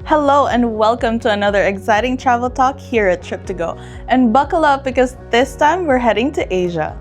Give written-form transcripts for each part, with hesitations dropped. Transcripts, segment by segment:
Hello and welcome to another exciting travel talk here at TripToGo. And buckle up because this time we're heading to Asia.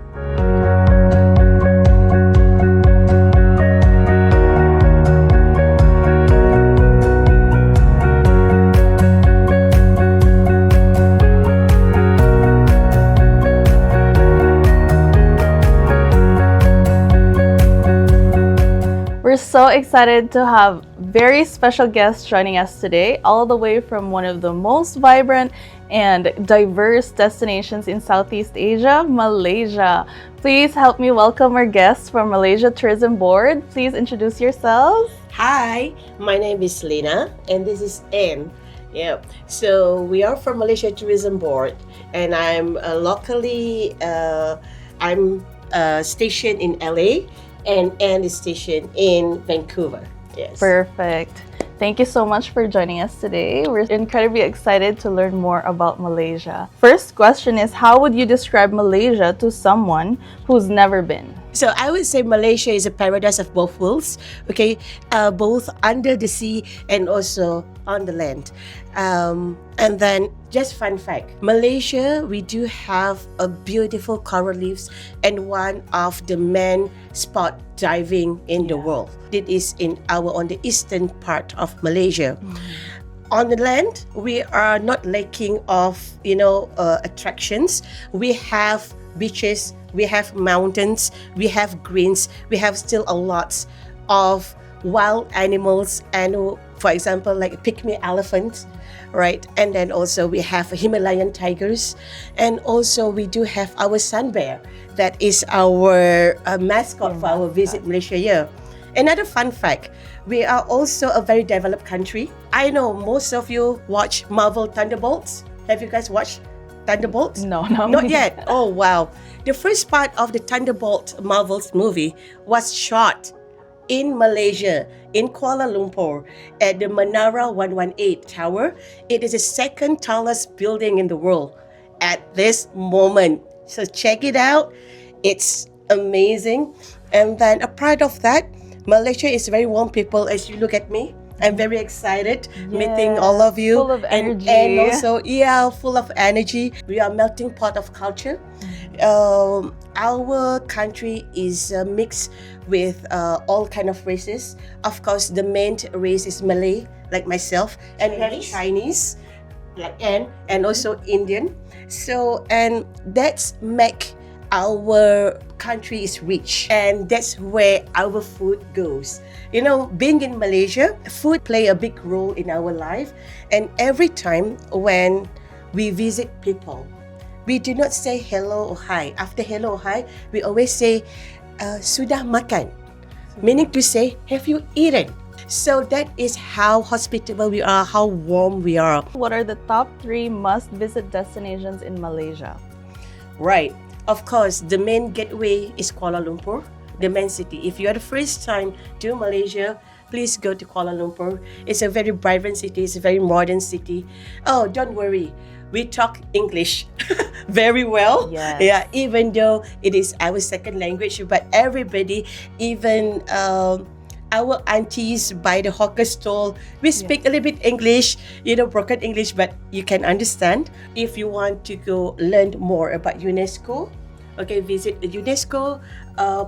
We're so excited to have very special guests joining us today, all the way from one of the most vibrant and diverse destinations in Southeast Asia, Malaysia. Please help me welcome our guests from Malaysia Tourism Board. Please introduce yourselves. Hi, my name is Lena and this is Anne. Yeah, so we are from Malaysia Tourism Board and I'm stationed in LA and Anne is stationed in Vancouver. Yes. Perfect. Thank you so much for joining us today. We're incredibly excited to learn more about Malaysia. First question is, how would you describe Malaysia to someone who's never been? So I would say Malaysia is a paradise of both worlds, okay? Both under the sea and also on the land. And then, just fun fact, Malaysia, we do have a beautiful coral reefs and one of the main spot diving in the world. It is on the eastern part of Malaysia. On the land, we are not lacking of attractions. We have beaches, we have mountains, we have greens, we have still a lot of wild animals, and for example like pygmy elephants, right? And then also we have Himalayan tigers, and also we do have our sun bear that is our mascot for our visit Malaysia here. Another fun fact, we are also a very developed country. I know most of you watch Marvel Thunderbolts. Have you guys watched Thunderbolts? No, not yet. Oh wow. The first part of the Thunderbolt Marvel's movie was shot in Malaysia, in Kuala Lumpur, at the Menara 118 Tower. It is the second tallest building in the world at this moment. So check it out. It's amazing. And then apart of that, Malaysia is very warm people. As you look at me, I'm very excited meeting all of you. Full of energy. And also, full of energy. We are a melting pot of culture. Our country is mixed with all kind of races. Of course, the main race is Malay, like myself, and we have Chinese, like Anne, and also Indian. So, and that's make our country is rich, and that's where our food goes. Being in Malaysia, food play a big role in our life, and every time when we visit people, we do not say hello or hi. After hello or hi, we always say, sudah makan, meaning to say, have you eaten? So that is how hospitable we are, how warm we are. What are the top 3 must-visit destinations in Malaysia? Right. Of course, the main gateway is Kuala Lumpur, the main city. If you are the first time to Malaysia, please go to Kuala Lumpur. It's a very vibrant city. It's a very modern city. Oh, don't worry. We talk English very well. Yes. Yeah, even though it is our second language, but everybody, even our aunties by the hawker stall, we speak a little bit English, broken English, but you can understand. If you want to go learn more about UNESCO, visit the UNESCO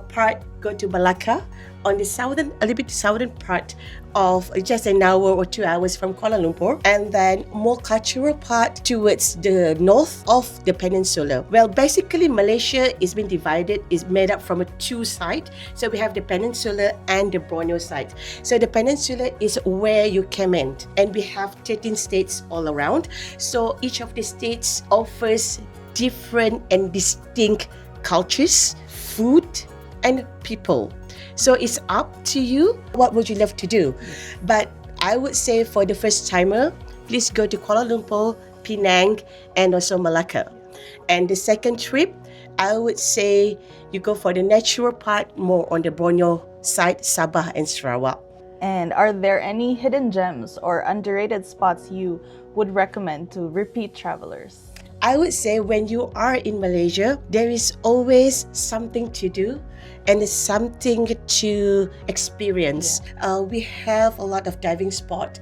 part, go to Malacca on the a little bit southern part of just an hour or 2 hours from Kuala Lumpur, and then more cultural part towards the north of the peninsula. Well, basically Malaysia is been divided, is made up from 2 sides. So we have the peninsula and the Borneo side. So the peninsula is where you came in, and we have 13 states all around. So each of the states offers different and distinct cultures, food, and people. So it's up to you. What would you love to do? But I would say for the first timer, please go to Kuala Lumpur, Penang, and also Malacca. And the second trip, I would say you go for the natural part, more on the Borneo side, Sabah and Sarawak. And are there any hidden gems or underrated spots you would recommend to repeat travelers? I would say when you are in Malaysia, there is always something to do and something to experience. We have a lot of diving spot.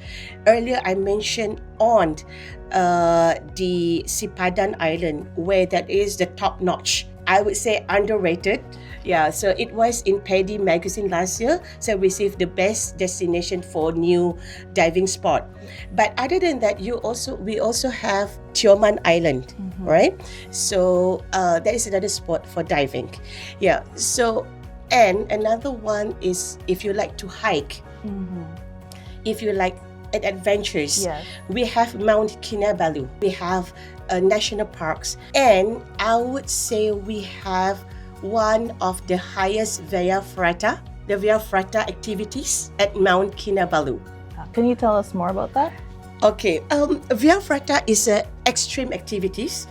Earlier, I mentioned on the Sipadan Island, where that is the top notch. I would say underrated. Yeah, so it was in Paddy magazine last year, so received the best destination for new diving spot. But other than that, we also have Tioman Island, right? So that is another spot for diving. Yeah. So and another one is if you like to hike, if you like adventures, we have Mount Kinabalu, we have national parks, and I would say we have one of the highest Via Ferrata activities at Mount Kinabalu. Can you tell us more about that? Okay, Via Ferrata is a extreme activities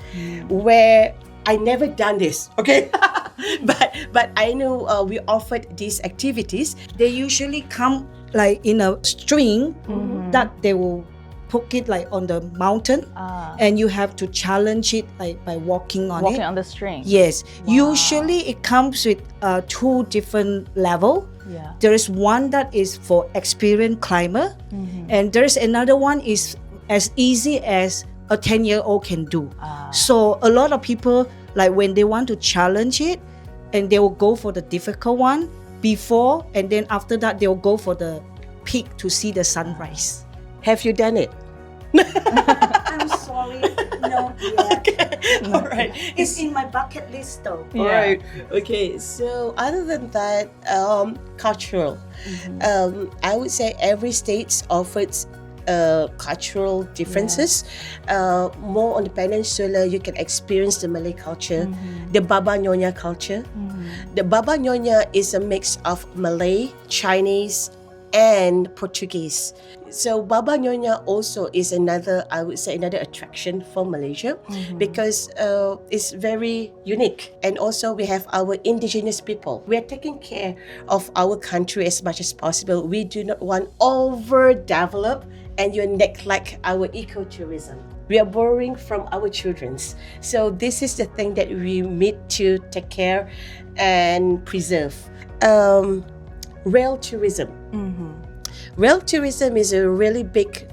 where I never done this. Okay, but I know we offered these activities. They usually come like in a string that they will put it like on the mountain, and you have to challenge it like by walking on the string. Yes. Usually it comes with two different level. There is one that is for experienced climber, and there's another one is as easy as a 10-year-old can do. So a lot of people, like when they want to challenge it, and they will go for the difficult one before, and then after that they'll go for the peak to see the sunrise. Have you done it? I'm sorry, no yet. Okay. All right. It's in my bucket list though. All right. Okay. So other than that, cultural. I would say every state offers cultural differences. More on the peninsula, you can experience the Malay culture, the Baba Nyonya culture. The Baba Nyonya is a mix of Malay, Chinese, and Portuguese. So Baba Nyonya also is another attraction for Malaysia because it's very unique. And also we have our indigenous people. We are taking care of our country as much as possible. We do not want overdevelop and you neglect our ecotourism. We are borrowing from our children's. So this is the thing that we need to take care and preserve. Rail tourism. Rail tourism is a really big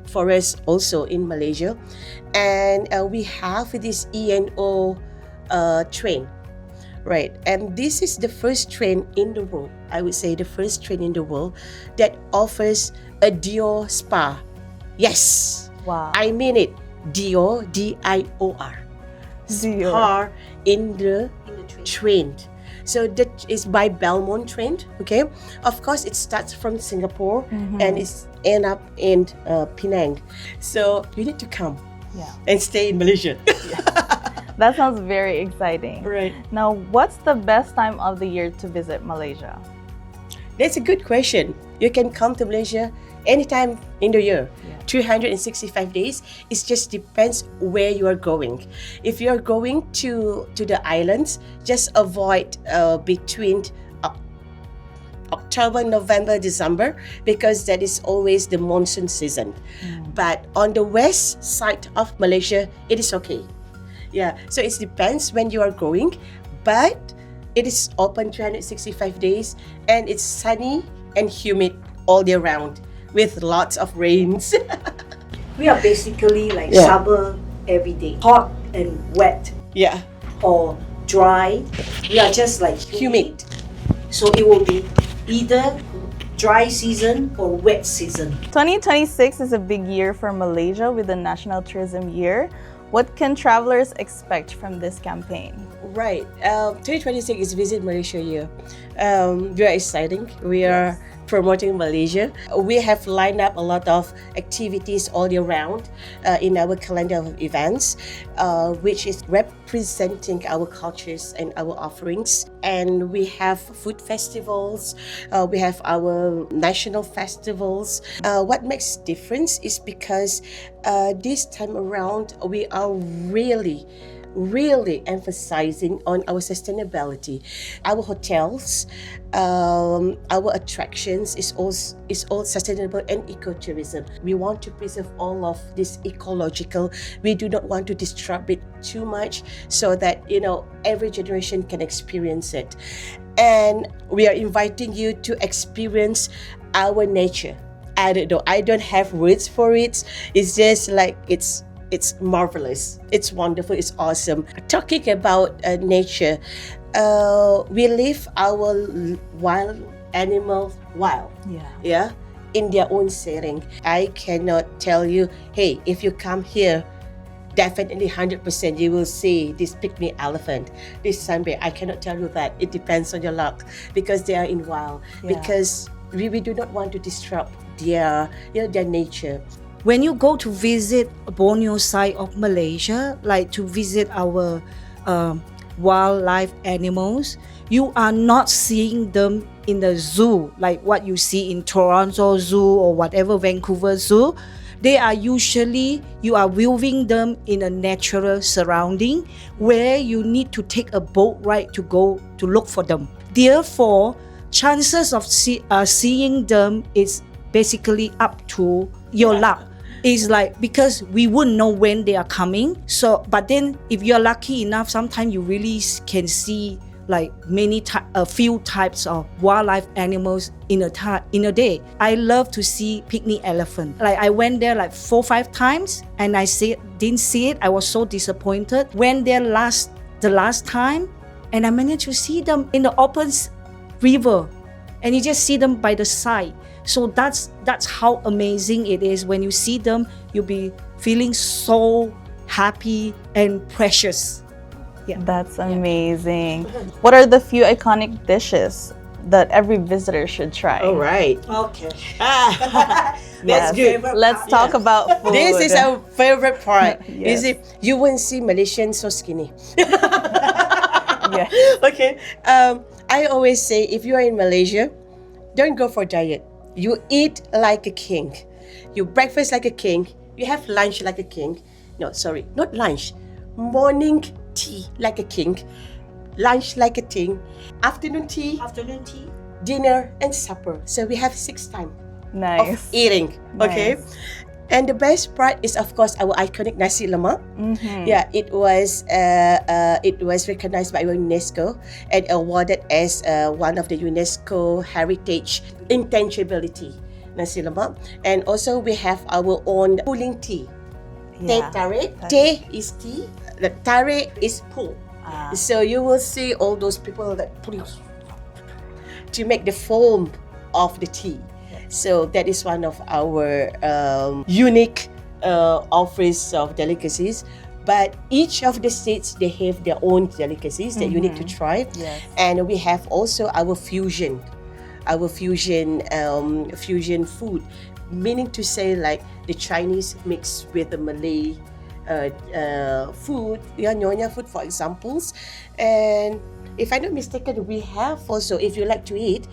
for us also in Malaysia, and we have this ENO train, right? And this is the first train in the world, I would say the first train in the world that offers a Dior spa. Yes, wow, I mean it, Dior, D-I-O-R, spa in the train. So that is by Belmont train, okay? Of course, it starts from Singapore and it's end up in Penang. So you need to come and stay in Malaysia. That sounds very exciting. Right. Now, what's the best time of the year to visit Malaysia? That's a good question. You can come to Malaysia anytime in the year. 365 days. It just depends where you are going. If you are going to the islands, just avoid between October, November, December, because that is always the monsoon season. But on the west side of Malaysia, it is okay. Yeah, so it depends when you are going, but it is open 365 days and it's sunny and humid all year round with lots of rains. We are basically like summer every day, hot and wet. Yeah. Or dry. We are just like humid. So it will be either dry season or wet season. 2026 is a big year for Malaysia with the National Tourism Year. What can travelers expect from this campaign? Right. 2026 is Visit Malaysia year. Very exciting. We are promoting Malaysia. We have lined up a lot of activities all year round in our calendar of events, which is representing our cultures and our offerings. And we have food festivals. We have our national festivals. What makes difference is because this time around we are really really emphasizing on our sustainability. Our hotels, our attractions is all sustainable and ecotourism. We want to preserve all of this ecological. We do not want to disrupt it too much so that every generation can experience it. And we are inviting you to experience our nature. I don't know. I don't have words for it. It's just like it's marvelous. It's wonderful. It's awesome. Talking about nature, we leave our wild animals wild. Yeah. In their own setting. I cannot tell you, hey, if you come here, definitely 100% you will see this pygmy elephant, this sunbear. I cannot tell you that. It depends on your luck because they are in wild. Because we do not want to disrupt their nature. When you go to visit Borneo side of Malaysia, like to visit our wildlife animals, you are not seeing them in the zoo like what you see in Toronto Zoo or whatever Vancouver Zoo. They are usually, you are viewing them in a natural surrounding where you need to take a boat ride to go to look for them. Therefore, chances of seeing them is basically up to your luck. It's like, because we wouldn't know when they are coming. So, but then if you're lucky enough, sometimes you really can see like a few types of wildlife animals in a day. I love to see pygmy elephant. Like I went there like 4-5 times and I didn't see it. I was so disappointed. Went there the last time and I managed to see them in the open river, and you just see them by the side. So that's how amazing it is. When you see them, you'll be feeling so happy and precious. That's amazing. What are the few iconic dishes that every visitor should try? All right. Okay. That's good. Let's talk about food. This is our favorite part. Yes. You won't see Malaysians so skinny. Yes. Okay. I always say, if you are in Malaysia, don't go for diet. You eat like a king. You breakfast like a king. You have lunch like a king. No, sorry, not lunch. Morning tea like a king. Lunch like a king. Afternoon tea. Dinner and supper. So we have 6 times Nice. of eating. Okay. Nice. And the best part is, of course, our iconic nasi lemak. Yeah, it was recognized by UNESCO and awarded as one of the UNESCO Heritage Intangibility, nasi lemak. And also we have our own pulling tea. Teh tarik. Teh is tea. The tarik is pull. So you will see all those people that pulling to make the foam of the tea. So that is one of our unique offerings of delicacies. But each of the states, they have their own delicacies that you need to try. Yes. And we have also our fusion food, meaning to say like the Chinese mixed with the Malay food, Nyonya food, for examples. And if I'm not mistaken, we have also, if you like to eat,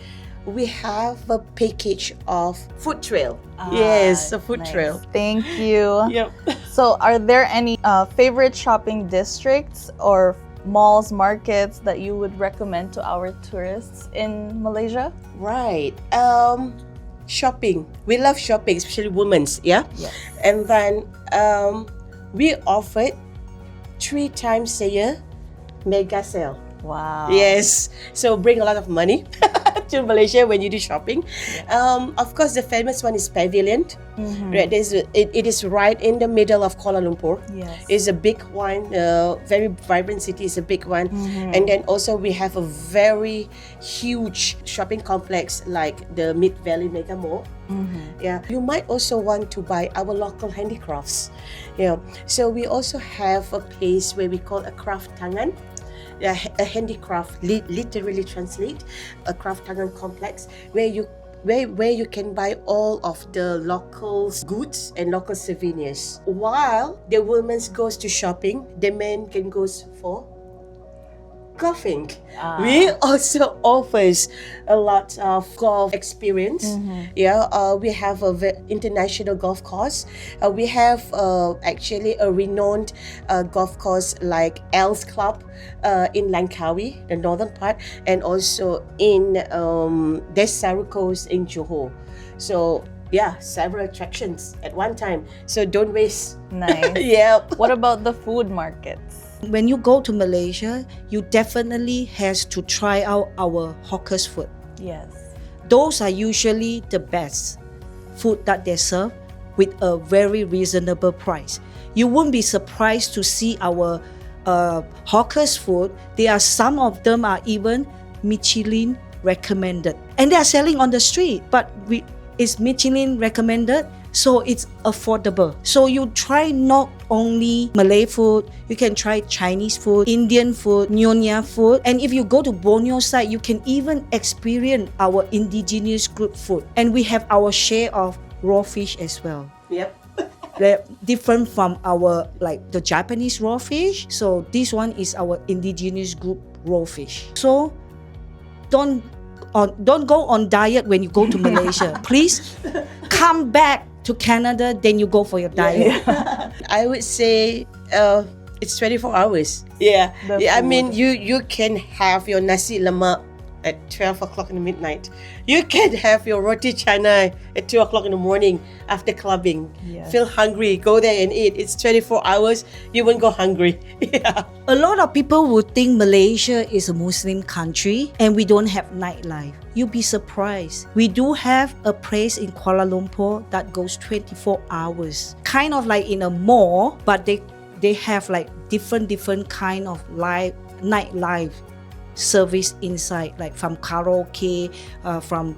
we have a package of food trail. Yes, a food trail. Thank you. Yep. So, are there any favorite shopping districts or malls, markets that you would recommend to our tourists in Malaysia? Right. Shopping. We love shopping, especially women's. Yeah. Yes. And then we offered 3 times a year mega sale. Wow. Yes. So bring a lot of money to Malaysia when you do shopping. Of course, the famous one is Pavilion. Right, it is right in the middle of Kuala Lumpur. Yes. It's a big one, very vibrant city. It's a big one. And then also we have a very huge shopping complex like the Mid Valley Mega Mall. Yeah, you might also want to buy our local handicrafts. Yeah, so we also have a place where we call a craft tangan. A handicraft, literally translate a craft tangan complex where you can buy all of the local goods and local souvenirs. While the woman goes to shopping, the man can go for golfing. We also offers a lot of golf experience. Yeah, we have a international golf course. We have actually a renowned golf course like L's Club in Langkawi, the northern part, and also in Desaru Coast in Johor. So yeah, several attractions at one time. So don't waste. Nice. Yeah. What about the food markets? When you go to Malaysia, you definitely has to try out our hawkers food. Yes. Those are usually the best food that they serve with a very reasonable price. You won't be surprised to see our hawkers food. There are some of them are even Michelin recommended, and they are selling on the street. But it's Michelin recommended, so it's affordable. So you try not only Malay food, you can try Chinese food, Indian food, Nyonya food. And if you go to Borneo side, you can even experience our indigenous group food. And we have our share of raw fish as well. Yep. They're different from our, like the Japanese raw fish. So this one is our indigenous group raw fish. So don't go on diet when you go to Malaysia. Please come back to Canada, then you go for your diet. I would say it's 24 hours. Yeah. I mean, you can have your nasi lemak at 12 o'clock in the midnight. You can have your roti canai at 2 o'clock in the morning after clubbing. Yes. Feel hungry, go there and eat. It's 24 hours. You won't go hungry. Yeah. A lot of people would think Malaysia is a Muslim country and we don't have nightlife. You'll be surprised. We do have a place in Kuala Lumpur that goes 24 hours. Kind of like in a mall, but they have like different kind of nightlife service inside, like from karaoke, from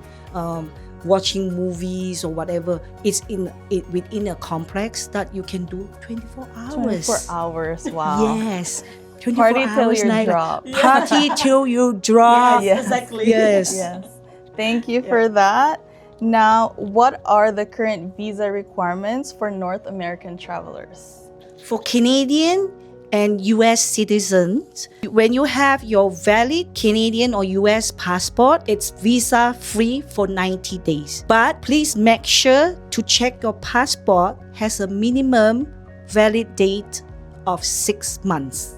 watching movies or whatever. It's within a complex that you can do 24 hours. 24 hours, wow. Yes. 24 Party till hours you night. drop. Party till you drop. Yes. Exactly. Yes. Yes. Thank you for that. Now, what are the current visa requirements for North American travelers? For Canadian and US citizens, when you have your valid Canadian or US passport, it's visa free for 90 days. But please make sure to check your passport has a minimum valid date of 6 months.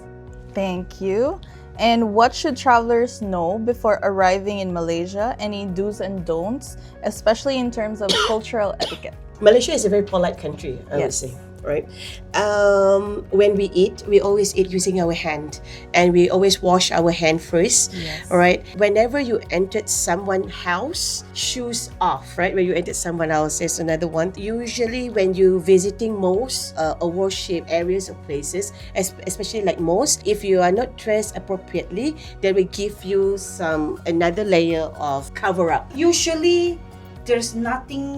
Thank you. And what should travelers know before arriving in Malaysia? Any do's and don'ts, especially in terms of cultural etiquette? Malaysia is a very polite country, I would say. Right? When we eat, we always eat using our hand, and we always wash our hand first. Yes. All right. Whenever you entered someone's house, shoes off. Right. When you entered someone else's, another one. Usually, when you visiting malls or worship areas or places, especially like malls, if you are not dressed appropriately, they will give you another layer of cover up. Usually, there's nothing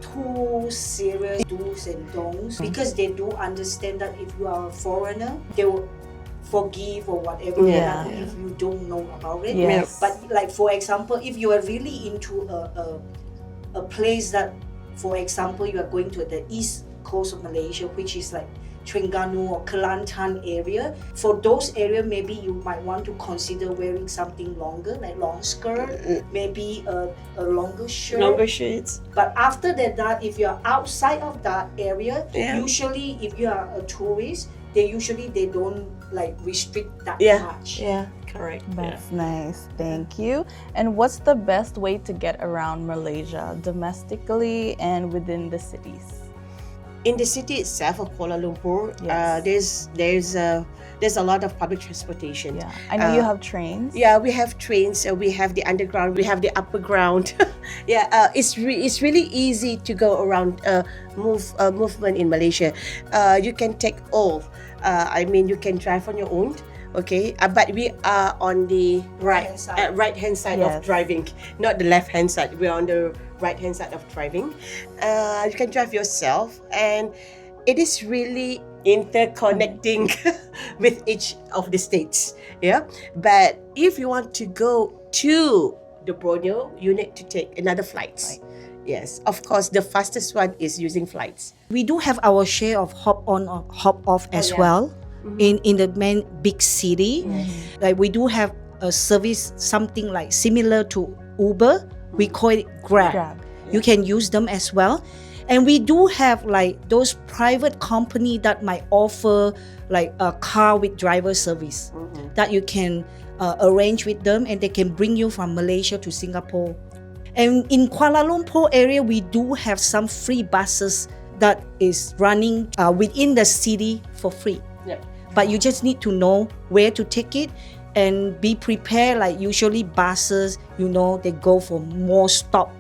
too serious do's and don'ts, because they do understand that if you are a foreigner, they will forgive or whatever, if you don't know about it. Yes. But like for example, if you are really into a place that, for example, you are going to the east coast of Malaysia, which is like Terengganu or Kelantan area, for those areas maybe you might want to consider wearing something longer, like long skirt, maybe a longer shirt. Longer shirts. But after that, if you are outside of that area, usually if you are a tourist, they don't like restrict that much. Yeah, correct. That's nice. Thank you. And what's the best way to get around Malaysia domestically and within the cities? In the city itself of Kuala Lumpur, Yes. there's a lot of public transportation. Yeah, I know you have trains. Yeah, we have trains. We have the underground. We have the upper ground. It's really easy to go around movement in Malaysia. You can take all. You can drive on your own. Okay, but we are on the right hand side of driving, not the left hand side. We're on the right hand side of driving. You can drive yourself, and it is really interconnecting with each of the states. Yeah, but if you want to go to the Borneo, you need to take another flight. Yes, of course, the fastest one is using flights. We do have our share of hop on or hop off as well. in the main big city. Like we do have a service something like similar to Uber. We call it Grab. You can use them as well. And we do have like those private company that might offer like a car with driver service that you can arrange with them, and they can bring you from Malaysia to Singapore. And in Kuala Lumpur area, we do have some free buses that is running within the city for free. But you just need to know where to take it and be prepared. Like usually buses, they go for more stop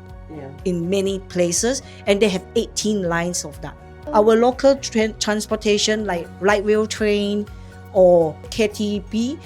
in many places, and they have 18 lines of that. Our local transportation like light rail train or KTB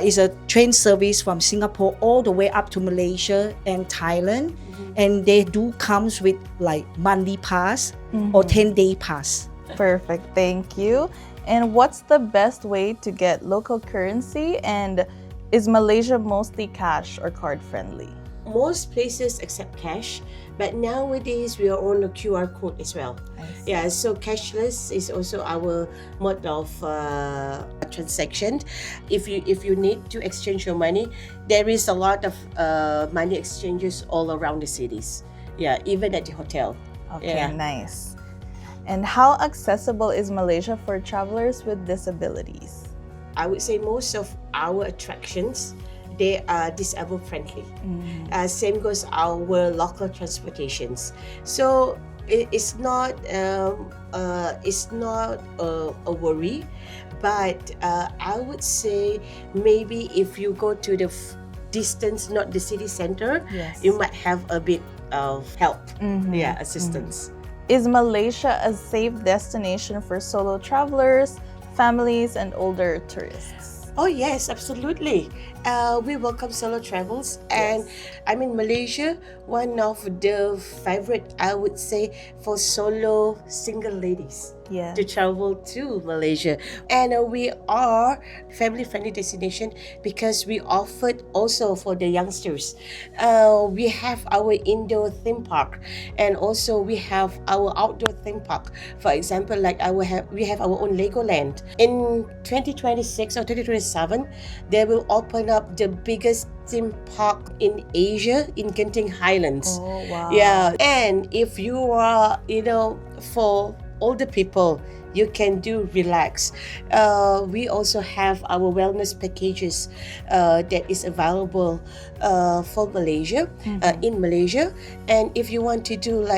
is a train service from Singapore all the way up to Malaysia and Thailand, and they do comes with like monthly pass or 10-day pass. Perfect, thank you. And what's the best way to get local currency, and is Malaysia mostly cash or card friendly? Most places accept cash, but nowadays we are on a QR code as well. Yeah, so cashless is also our mode of transaction. If you need to exchange your money, there is a lot of money exchanges all around the cities. Yeah, even at the hotel. Okay, nice. And how accessible is Malaysia for travelers with disabilities? I would say most of our attractions, they are disabled friendly. Same goes our local transportations. So it's not a worry, but I would say maybe if you go to the distance, not the city center, you might have a bit of help, assistance. Is Malaysia a safe destination for solo travelers, families, and older tourists? Oh yes, absolutely. We welcome solo travels, and I mean Malaysia, one of the favorite, I would say, for solo single ladies to travel to Malaysia. And we are family-friendly destination because we offered also for the youngsters. We have our indoor theme park, and also we have our outdoor theme park. For example, like we have our own Legoland. In 2026 or 2027, they will open up the biggest theme park in Asia in Genting Highlands. Oh, wow. Yeah, and if you are, for older people, you can do relax. We also have our wellness packages that is available for Malaysia, in Malaysia. And if you want to do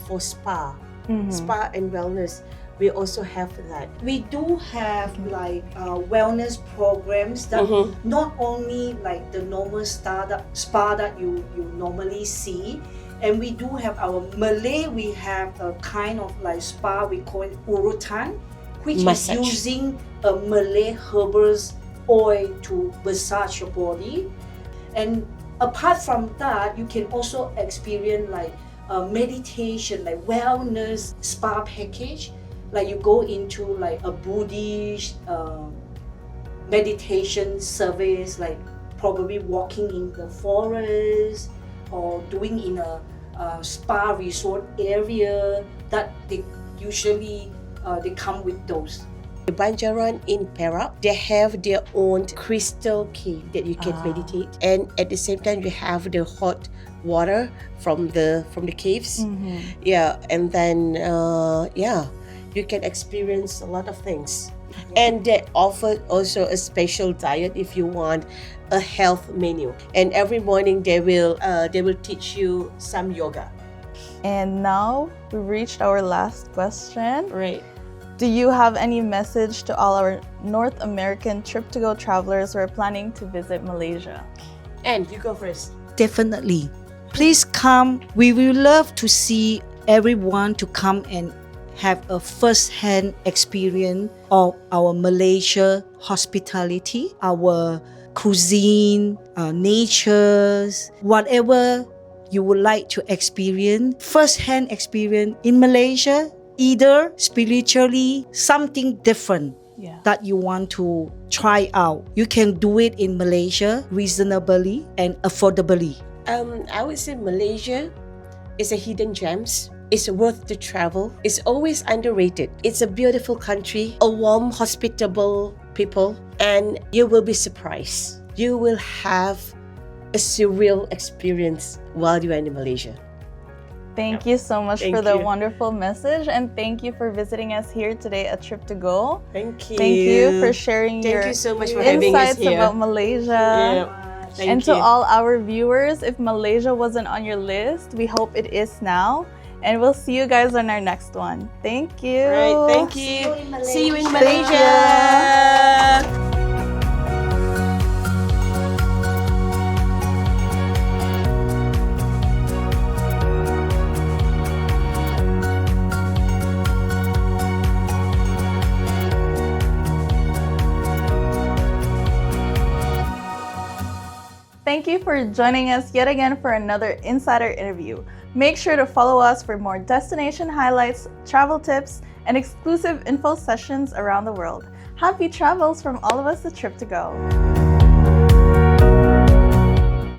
for spa and wellness, we also have that. We do have like wellness programs that not only like the normal spa that you normally see, and we do have our Malay. We have a kind of like spa we call it urutan, which is using a Malay herbal oil to massage your body. And apart from that, you can also experience like meditation, like wellness spa package. Like you go into like a Buddhist meditation service, like probably walking in the forest or doing in a spa resort area that they usually they come with those. The Banjaran in Perak, they have their own crystal cave that you can meditate, and at the same time you have the hot water from the caves. And then you can experience a lot of things. And they offer also a special diet if you want a health menu. And every morning they will teach you some yoga. And now we reached our last question. Right. Do you have any message to all our North American TripToGo travelers who are planning to visit Malaysia? And you go first. Definitely. Please come. We will love to see everyone to come and have a first-hand experience of our Malaysia hospitality, our cuisine, natures, whatever you would like to experience, first-hand experience in Malaysia, either spiritually, something different that you want to try out. You can do it in Malaysia reasonably and affordably. I would say Malaysia is a hidden gems is worth to travel. It's always underrated. It's a beautiful country, a warm, hospitable people, and you will be surprised. You will have a surreal experience while you are in Malaysia. Thank you so much Thank for the you. wonderful message, and thank you for visiting us here today at TripToGo. Thank you. Thank you for sharing Thank your you so much for having us insights here. about Malaysia. Yeah. Thank And you. to all our viewers, if Malaysia wasn't on your list, we hope it is now. And we'll see you guys on our next one. Thank you. Right, thank you. See you in Thank Malaysia. Thank you for joining us yet again for another Insider interview. Make sure to follow us for more destination highlights, travel tips, and exclusive info sessions around the world. Happy travels from all of us at TripToGo.